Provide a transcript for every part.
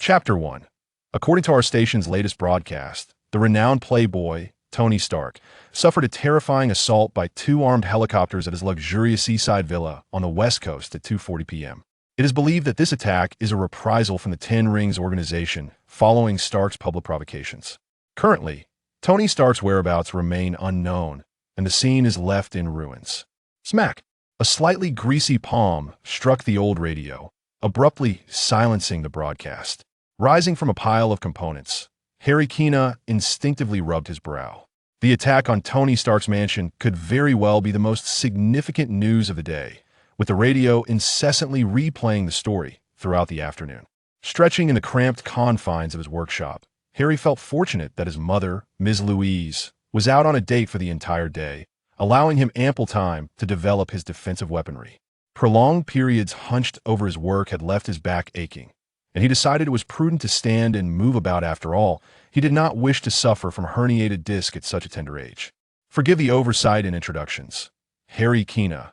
Chapter 1. According to our station's latest broadcast, the renowned playboy, Tony Stark, suffered a terrifying assault by two armed helicopters at his luxurious seaside villa on the West Coast at 2:40 p.m. It is believed that this attack is a reprisal from the Ten Rings organization following Stark's public provocations. Currently, Tony Stark's whereabouts remain unknown, and the scene is left in ruins. Smack! A slightly greasy palm struck the old radio, abruptly silencing the broadcast. Rising from a pile of components, Harry Kinna instinctively rubbed his brow. The attack on Tony Stark's mansion could very well be the most significant news of the day, with the radio incessantly replaying the story throughout the afternoon. Stretching in the cramped confines of his workshop, Harry felt fortunate that his mother, Ms. Louise, was out on a date for the entire day, allowing him ample time to develop his defensive weaponry. Prolonged periods hunched over his work had left his back aching, and he decided it was prudent to stand and move about. After all, he did not wish to suffer from herniated disc at such a tender age. Forgive the oversight in introductions. Harry Kinna,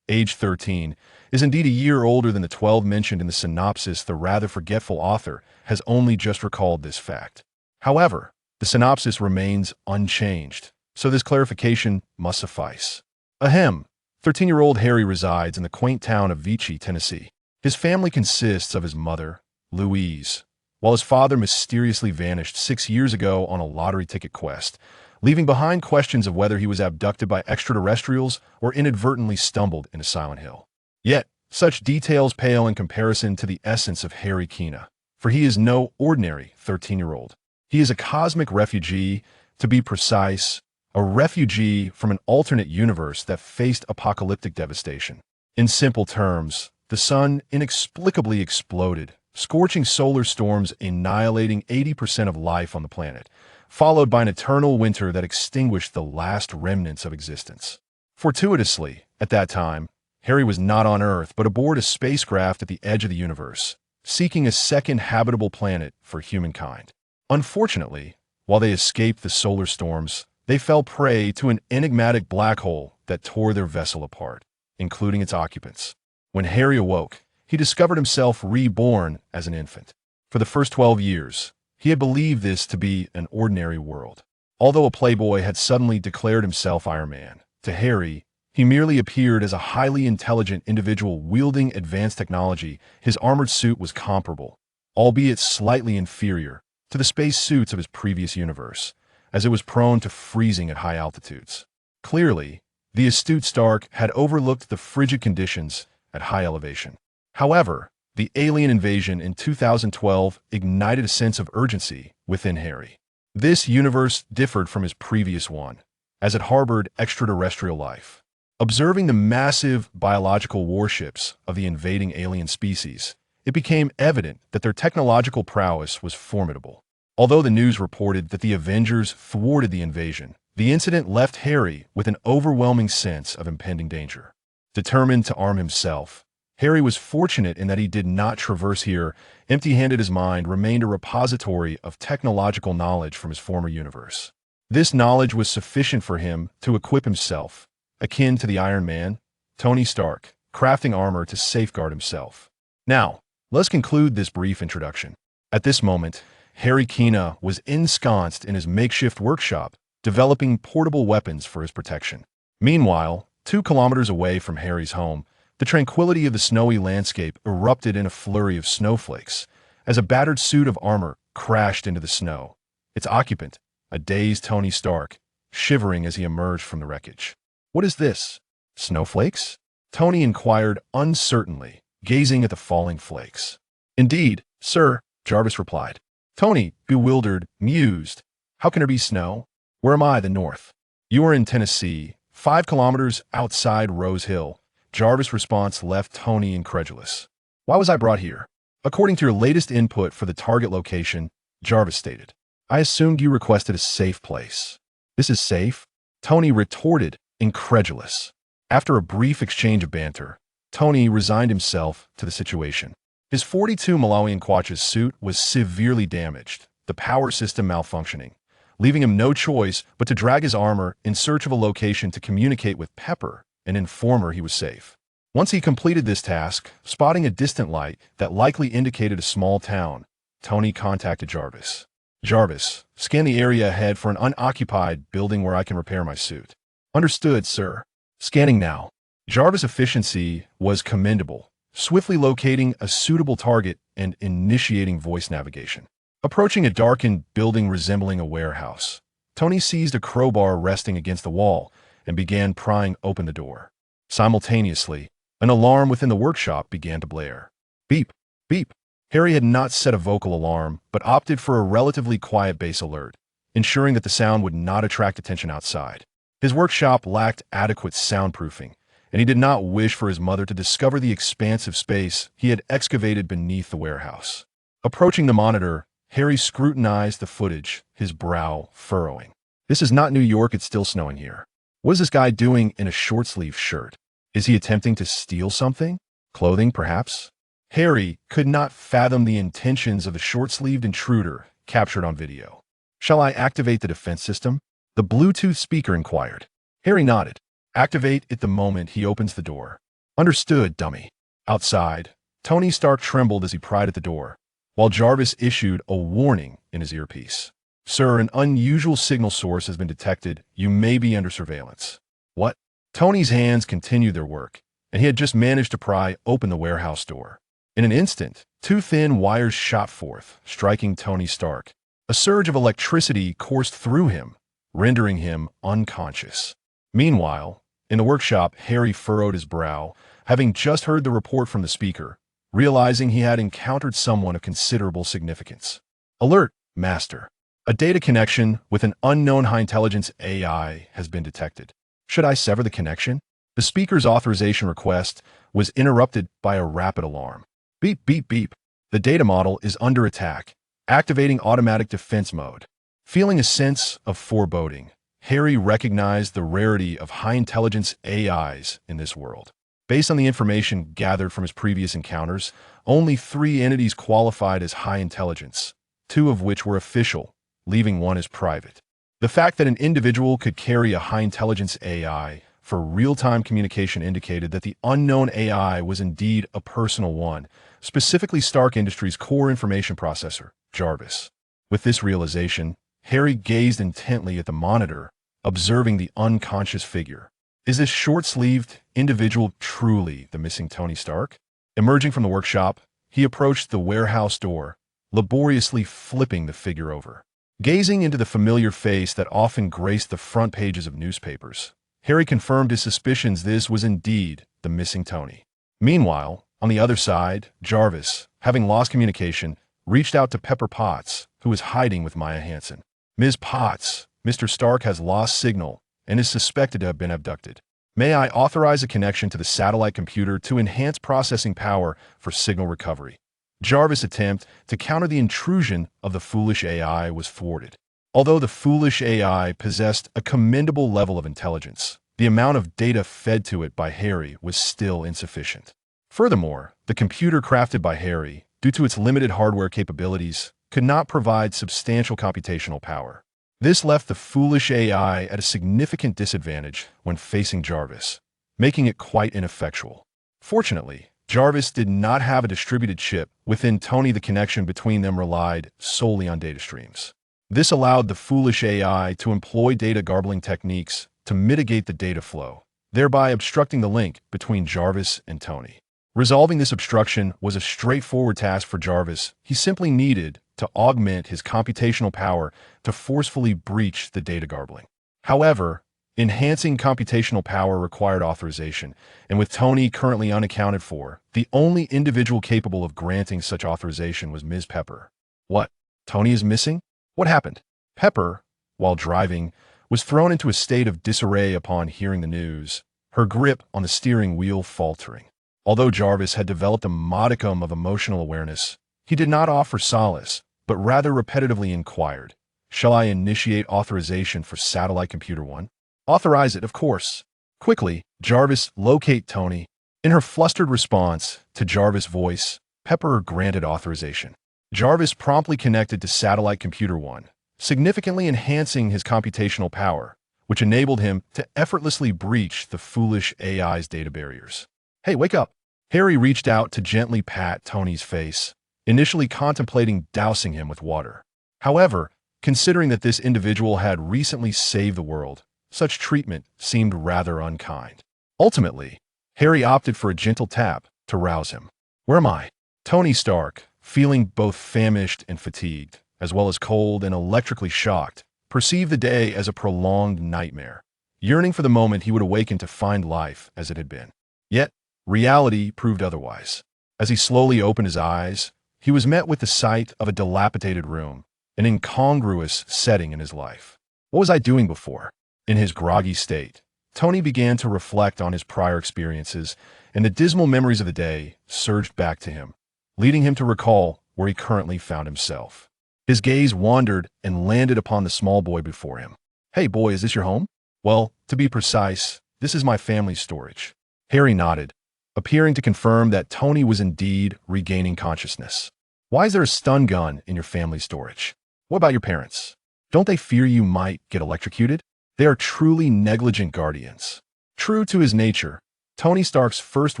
age 13, is indeed a year older than the 12 mentioned in the synopsis. The rather forgetful author has only just recalled this fact. However, the synopsis remains unchanged, so this clarification must suffice. Ahem. 13-year-old Harry resides in the quaint town of Vichy, Tennessee. His family consists of his mother, Louise, while his father mysteriously vanished 6 years ago on a lottery ticket quest, leaving behind questions of whether he was abducted by extraterrestrials or inadvertently stumbled into Silent Hill. Yet, such details pale in comparison to the essence of Harry Kinna, for he is no ordinary 13-year-old. He is a cosmic refugee, to be precise, a refugee from an alternate universe that faced apocalyptic devastation. In simple terms, the sun inexplicably exploded, scorching solar storms annihilating 80% of life on the planet, followed by an eternal winter that extinguished the last remnants of existence. Fortuitously, at that time, Harry was not on Earth but aboard a spacecraft at the edge of the universe, seeking a second habitable planet for humankind. Unfortunately, while they escaped the solar storms, they fell prey to an enigmatic black hole that tore their vessel apart, including its occupants. When Harry awoke, he discovered himself reborn as an infant. For the first 12 years, he had believed this to be an ordinary world. Although a playboy had suddenly declared himself Iron Man, to Harry, he merely appeared as a highly intelligent individual wielding advanced technology. His armored suit was comparable, albeit slightly inferior, to the space suits of his previous universe, as it was prone to freezing at high altitudes. Clearly, the astute Stark had overlooked the frigid conditions at high elevation. However, the alien invasion in 2012 ignited a sense of urgency within Harry. This universe differed from his previous one, as it harbored extraterrestrial life. Observing the massive biological warships of the invading alien species, it became evident that their technological prowess was formidable. Although the news reported that the Avengers thwarted the invasion, the incident left Harry with an overwhelming sense of impending danger. Determined to arm himself, Harry was fortunate in that he did not traverse here empty-handed. His mind remained a repository of technological knowledge from his former universe. This knowledge was sufficient for him to equip himself, akin to the Iron Man, Tony Stark, crafting armor to safeguard himself. Now, let's conclude this brief introduction. At this moment, Harry Kinna was ensconced in his makeshift workshop, developing portable weapons for his protection. Meanwhile, 2 kilometers away from Harry's home, the tranquility of the snowy landscape erupted in a flurry of snowflakes as a battered suit of armor crashed into the snow, its occupant, a dazed Tony Stark, shivering as he emerged from the wreckage. "What is this? Snowflakes?" Tony inquired uncertainly, gazing at the falling flakes. "Indeed, sir," Jarvis replied. Tony, bewildered, mused. "How can there be snow? Where am I, the north?" "You are in Tennessee, 5 kilometers outside Rose Hill." Jarvis' response left Tony incredulous. "Why was I brought here?" "According to your latest input for the target location," Jarvis stated, "I assumed you requested a safe place." "This is safe?" Tony retorted, incredulous. After a brief exchange of banter, Tony resigned himself to the situation. His 42 Malawian Kwacha's suit was severely damaged, the power system malfunctioning, leaving him no choice but to drag his armor in search of a location to communicate with Pepper and inform her he was safe. Once he completed this task, spotting a distant light that likely indicated a small town, Tony contacted Jarvis. Jarvis, scan the area ahead for an unoccupied building where I can repair my suit. Understood, sir. Scanning now. Jarvis' efficiency was commendable, swiftly locating a suitable target and initiating voice navigation. Approaching a darkened building resembling a warehouse, Tony seized a crowbar resting against the wall and began prying open the door. Simultaneously, an alarm within the workshop began to blare. Beep, beep. Harry had not set a vocal alarm, but opted for a relatively quiet bass alert, ensuring that the sound would not attract attention outside. His workshop lacked adequate soundproofing, and he did not wish for his mother to discover the expansive space he had excavated beneath the warehouse. Approaching the monitor, Harry scrutinized the footage, his brow furrowing. This is not New York, it's still snowing here. What is this guy doing in a short-sleeved shirt? Is he attempting to steal something? Clothing, perhaps? Harry could not fathom the intentions of the short-sleeved intruder captured on video. Shall I activate the defense system? The Bluetooth speaker inquired. Harry nodded. Activate it the moment he opens the door. Understood, dummy. Outside, Tony Stark trembled as he pried at the door, while Jarvis issued a warning in his earpiece. Sir, an unusual signal source has been detected. You may be under surveillance. What? Tony's hands continued their work, and he had just managed to pry open the warehouse door. In an instant, two thin wires shot forth, striking Tony Stark. A surge of electricity coursed through him, rendering him unconscious. Meanwhile, in the workshop, Harry furrowed his brow, having just heard the report from the speaker, realizing he had encountered someone of considerable significance. Alert, Master. A data connection with an unknown high-intelligence AI has been detected. Should I sever the connection? The speaker's authorization request was interrupted by a rapid alarm. Beep, beep, beep. The data model is under attack, activating automatic defense mode. Feeling a sense of foreboding, Harry recognized the rarity of high-intelligence AIs in this world. Based on the information gathered from his previous encounters, only 3 entities qualified as high intelligence, 2 of which were official, leaving 1 as private. The fact that an individual could carry a high-intelligence AI for real-time communication indicated that the unknown AI was indeed a personal one, specifically Stark Industries' core information processor, Jarvis. With this realization, Harry gazed intently at the monitor, observing the unconscious figure. Is this short-sleeved individual truly the missing Tony Stark? Emerging from the workshop, he approached the warehouse door, laboriously flipping the figure over. Gazing into the familiar face that often graced the front pages of newspapers, Harry confirmed his suspicions this was indeed the missing Tony. Meanwhile, on the other side, Jarvis, having lost communication, reached out to Pepper Potts, who was hiding with Maya Hansen. Ms. Potts, Mr. Stark has lost signal and is suspected to have been abducted. May I authorize a connection to the satellite computer to enhance processing power for signal recovery? Jarvis' attempt to counter the intrusion of the foolish AI was thwarted. Although the foolish AI possessed a commendable level of intelligence, the amount of data fed to it by Harry was still insufficient. Furthermore, the computer crafted by Harry, due to its limited hardware capabilities, could not provide substantial computational power. This left the foolish AI at a significant disadvantage when facing Jarvis, making it quite ineffectual. Fortunately, Jarvis did not have a distributed chip within Tony. The connection between them relied solely on data streams. This allowed the foolish AI to employ data garbling techniques to mitigate the data flow, thereby obstructing the link between Jarvis and Tony. Resolving this obstruction was a straightforward task for Jarvis. He simply needed to augment his computational power to forcefully breach the data garbling. However, enhancing computational power required authorization, and with Tony currently unaccounted for, the only individual capable of granting such authorization was Ms. Pepper. What? Tony is missing? What happened? Pepper, while driving, was thrown into a state of disarray upon hearing the news, her grip on the steering wheel faltering. Although Jarvis had developed a modicum of emotional awareness, he did not offer solace, but rather repetitively inquired, "Shall I initiate authorization for Satellite Computer 1? Authorize it, of course." Quickly, Jarvis, locate Tony. In her flustered response to Jarvis' voice, Pepper granted authorization. Jarvis promptly connected to Satellite Computer 1, significantly enhancing his computational power, which enabled him to effortlessly breach the foolish AI's data barriers. "Hey, wake up!" Harry reached out to gently pat Tony's face, initially contemplating dousing him with water. However, considering that this individual had recently saved the world, such treatment seemed rather unkind. Ultimately, Harry opted for a gentle tap to rouse him. "Where am I?" Tony Stark, feeling both famished and fatigued, as well as cold and electrically shocked, perceived the day as a prolonged nightmare, yearning for the moment he would awaken to find life as it had been. Yet, reality proved otherwise. As he slowly opened his eyes, he was met with the sight of a dilapidated room, an incongruous setting in his life. What was I doing before? In his groggy state, Tony began to reflect on his prior experiences, and the dismal memories of the day surged back to him, leading him to recall where he currently found himself. His gaze wandered and landed upon the small boy before him. "Hey boy, is this your home?" "Well, to be precise, this is my family's storage." Harry nodded, appearing to confirm that Tony was indeed regaining consciousness. "Why is there a stun gun in your family's storage? What about your parents? Don't they fear you might get electrocuted? They are truly negligent guardians." True to his nature, Tony Stark's first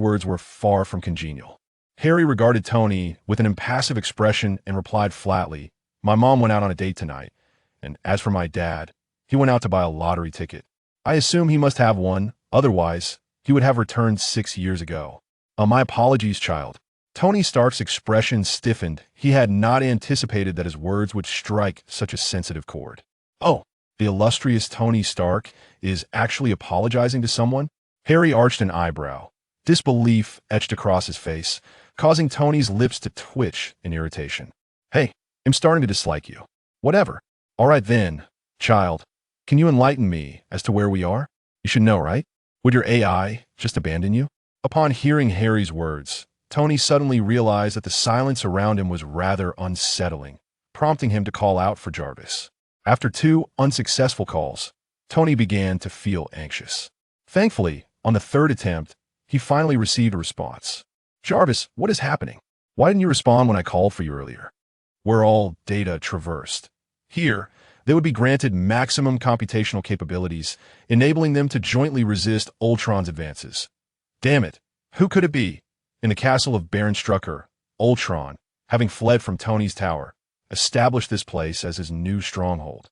words were far from congenial. Harry regarded Tony with an impassive expression and replied flatly, "My mom went out on a date tonight, and as for my dad, he went out to buy a lottery ticket. I assume he must have one, otherwise he would have returned 6 years ago." My apologies, child." Tony Stark's expression stiffened. He had not anticipated that his words would strike such a sensitive chord. "Oh, the illustrious Tony Stark is actually apologizing to someone?" Harry arched an eyebrow. Disbelief etched across his face, causing Tony's lips to twitch in irritation. "Hey, I'm starting to dislike you." "Whatever. All right then, child. Can you enlighten me as to where we are? You should know, right? Would your AI just abandon you?" Upon hearing Harry's words, Tony suddenly realized that the silence around him was rather unsettling, prompting him to call out for Jarvis. After 2 unsuccessful calls, Tony began to feel anxious. Thankfully, on the 3rd attempt, he finally received a response. "Jarvis, what is happening? Why didn't you respond when I called for you earlier?" "We're all data traversed. Here, they would be granted maximum computational capabilities, enabling them to jointly resist Ultron's advances." Damn it, who could it be? In the castle of Baron Strucker, Ultron, having fled from Tony's tower, established this place as his new stronghold.